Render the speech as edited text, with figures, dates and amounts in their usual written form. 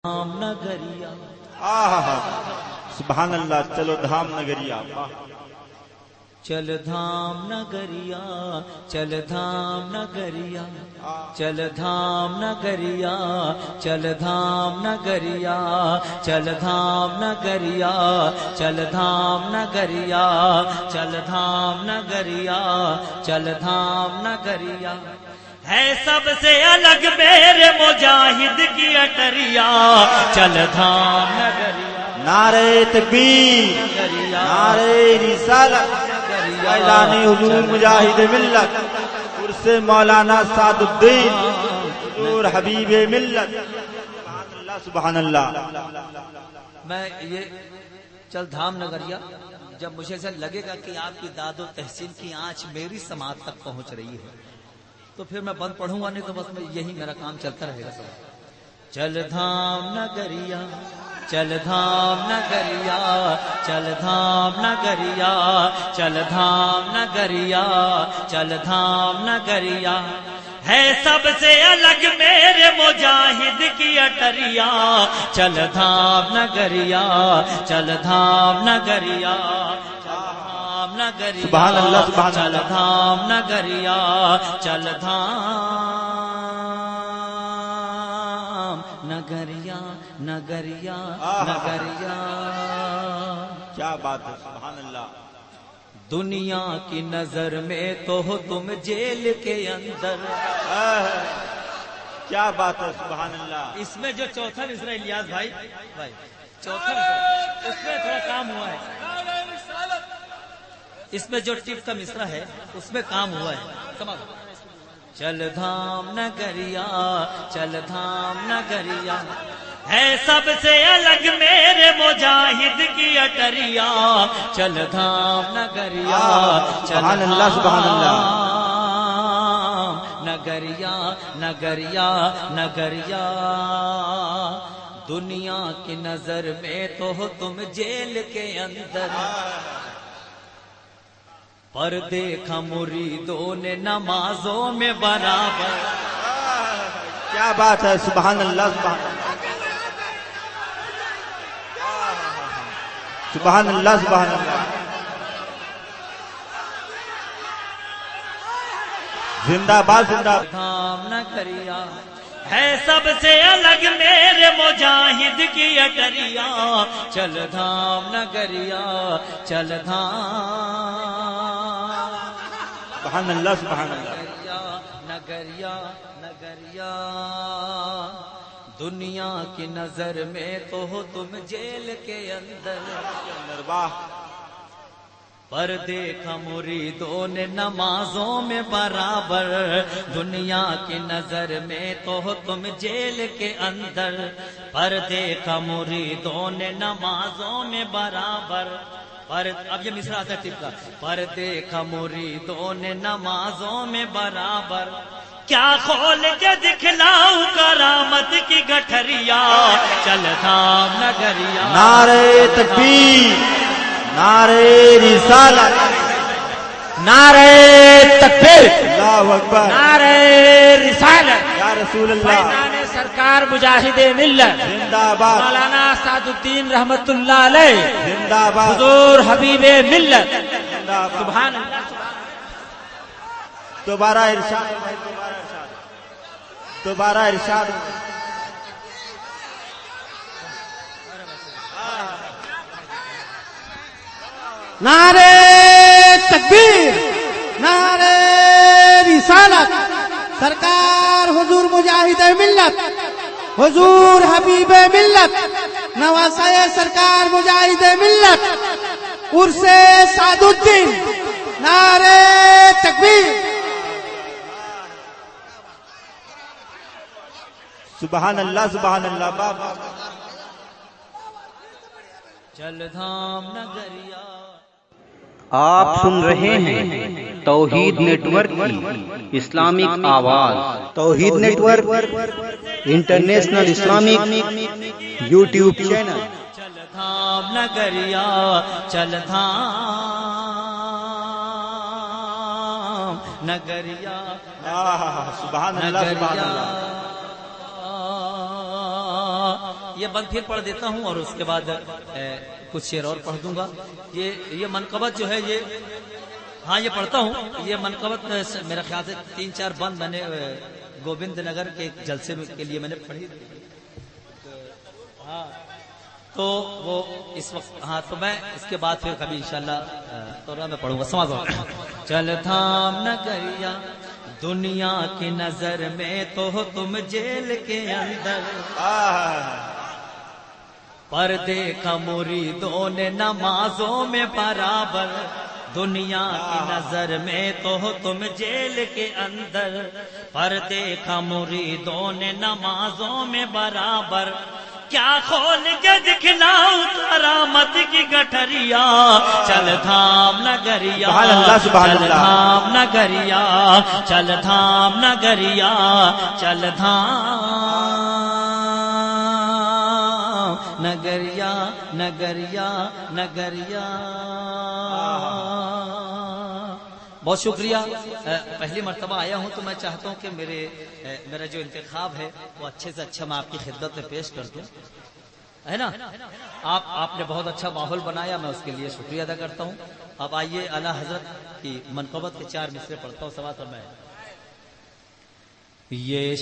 धाम नगरिया सुभान अल्लाह। चलो धाम नगरिया, चल धाम नगरिया, चल धाम नगरिया, चल धाम नगरिया, चल धाम नगरिया, चल धाम नगरिया, चल धाम नगरिया, चल धाम नगरिया, चल धाम नगरिया। है सबसे अलग मेरे मुजाहिद की अटरिया, चल धाम नगरिया। नारे तकबीर, नारे रिसालत, ऐलान हुजूर मुजाहिद मिल्लत, उर्से मौलाना सादुद्दीन हुजूर हबीब मिल्लत। सुभान अल्लाह। मैं ये चल धाम नगरिया, जब मुझे ऐसा लगेगा कि आपकी दादो तहसीन की आंच मेरी समाज तक पहुंच रही है तो फिर मैं बंद पढ़ूंगा, नहीं तो बस मैं यही मेरा काम चलता रहेगा सब। चल धाम नगरिया, चल धाम नगरिया, चल धाम नगरिया, चल धाम नगरिया, चल धाम नगरिया। है सबसे अलग मेरे मुजाहिद की अटरिया, चल धाम नगरिया, चल धाम नगरिया, नगरिया। सुभान अल्लाह, सुभान चल अल्लाह। धाम नगरिया, चल धाम नगरिया, नगरिया, नगरिया। क्या बात है, सुभान अल्लाह। दुनिया की नजर में तो हो तुम जेल के अंदर। क्या बात है, सुभान अल्लाह। इसमें जो चौथा मिसरा इलियास भाई चौथा मिसरा, उसमें थोड़ा काम हुआ है। इसमें जो टिप का मिसरा है उसमें काम हुआ है, समझ। चल धाम नगरिया, चल धाम नगरिया। है सबसे अलग मेरे मुजाहिद की अटरिया, चल धाम नगरिया, चल सुभान अल्लाह, सुभान अल्लाह। नगरिया, नगरिया, नगरिया। दुनिया की नजर में तो हो तुम जेल के अंदर, पर देखा मुरीदों ने नमाजों में बराबर। क्या बात है, सुभान अल्लाह, सुभान सुभान अल्लाह, सुभान अल्लाह। जिंदाबाद, जिंदाबाद। धाम नगरिया। है सबसे अलग मेरे मुजाहिद की अटरिया, चल धाम नगरिया, चल धाम। सुभान अल्लाह, सुभान अल्लाह। नगरिया, नगरिया। दुनिया की नजर में तो हो तुम जेल के अंदर, वाह। पर देखा मुरीदों ने नमाजों में बराबर। दुनिया की नजर में तो हो तुम जेल के अंदर, पर देखा मुरीदों ने नमाजों में बराबर। पर अब ये मिसरा आता है टिप का। पर देखा मुरीदों ने नमाजों में बराबर। क्या खोल के दिखलाऊं करामत की गठरिया, चल धाम नगरिया। नारे तकबीर, नारे रिसालत, नारे तकबीर, अल्लाहु अकबर, नारे रिसालत। या रसूल अल्लाह। फैज़ान सरकार मुजाहिदे मिल्लत, जिंदाबाद, मौलाना सादुद्दीन रहमतुल्लाह अलैह, जिंदाबाद, हुजूर हबीबे मिल्लत। जिंदाबाद। सुभान अल्लाह। दोबारा इरशाद, दोबारा इरशाद। नारे तकबीर, नारे रिसालत। सरकार हुजूर मुजाहिदे मिल्लत, हुजूर हबीबे मिल्लत, नवासाए सरकार मुजाहिदे मिल्लत, उर्से सादुद्दीन। नारे तकबीर। सुभान अल्लाह, सुभान अल्लाह। बाबा चल धाम नगरिया। आप सुन रहे हैं तौहीद नेटवर्क की इस्लामिक आवाज। Tauheed network international Islamic YouTube channel. चल धाम नगरिया, चल धाम नगरिया, सुभान अल्लाह, सुभान अल्लाह। नगरिया। یہ بند پھر پڑھ دیتا ہوں اور اس کے بعد کچھ شعر اور پڑھ دوں گا. یہ منقبت جو ہے یہ ہاں یہ پڑھتا ہوں. یہ منقبت میرا خیال سے 3-4 بند میں نے گوبند نگر کے ایک جلسے کے لیے میں نے پڑھی. ہاں تو وہ اس وقت ہاں تو میں اس کے بعد پھر کبھی انشاءاللہ تو میں پڑھوں گا. سماج چل تھام نگریا دنیا کی نظر میں تو ہو تم جیل کے اندر پر دیکھا مریدوں نے نمازوں میں برابر. دنیا کی نظر میں تو ہو تم جیل کے اندر پر دیکھا مریدوں نے نمازوں میں برابر. کیا کھول کے دکھلاؤں کرامت کی گٹھریا چل تھام نگریا سبحان اللہ سبحان چل اللہ. تھام نگریا چل تھام نگریا چل تھام نگریا نگریا نگریا. بہت شکریہ. پہلی مرتبہ آیا ہوں تو میں چاہتا ہوں کہ میرا جو انتخاب ہے وہ اچھے سے اچھا میں آپ کی خدمت میں پیش کر دوں, ہے نا. آپ نے بہت اچھا ماحول بنایا, میں اس کے لیے شکریہ ادا کرتا ہوں. اب آئیے اعلیٰ حضرت کی منقبت کے 4 مصرے پڑھتا ہوں. سوات اور میں یہ